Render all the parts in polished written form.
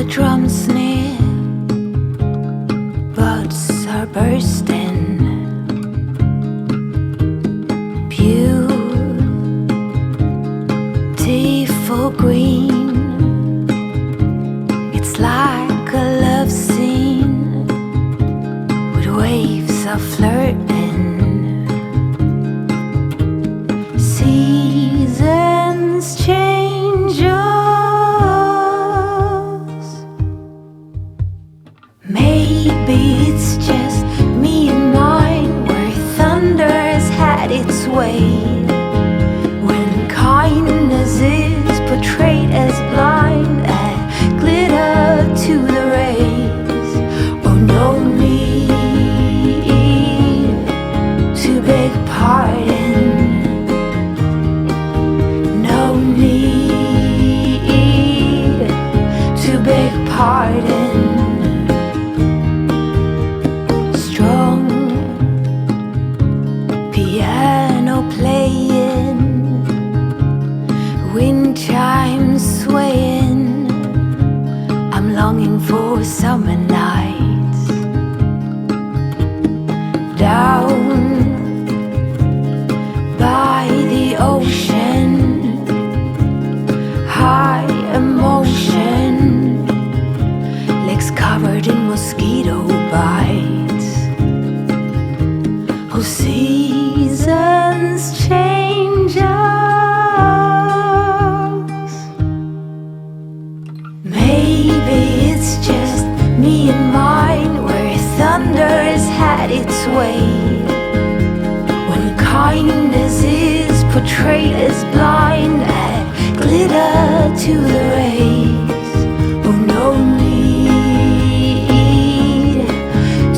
drums near, buds are bursting. Beautiful green, it's like a love scene with waves of flirting. Seasons change us. Maybe it's just me and mine, where thunder has had its way. When kindness is portrayed as blind, add glitter to the rays. Oh, no need to beg pardon. No need to beg pardon. Strong piano playing, wind chimes swaying. I'm longing for summer nights. Down by the ocean, high emotion, legs covered in mosquito bites. Oh, seasons change us. Maybe it's just me and mine, where thunder has had its way. When kindness is portrayed as blind, add glitter to the rays. Oh, no need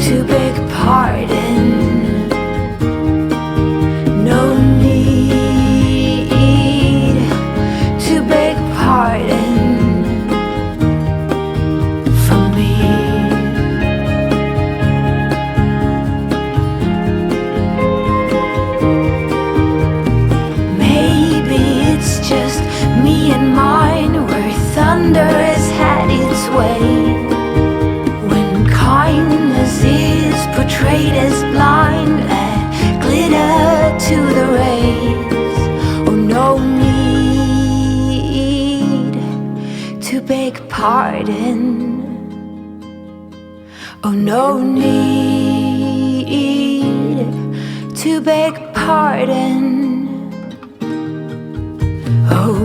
to beg pardon. No need to beg pardon from me. Maybe it's just me and mine, where thunder has had its way. When kindness is portrayed as blind, add glitter to the rays. Oh, no need to beg pardon. Oh, no need to beg pardon. Oh,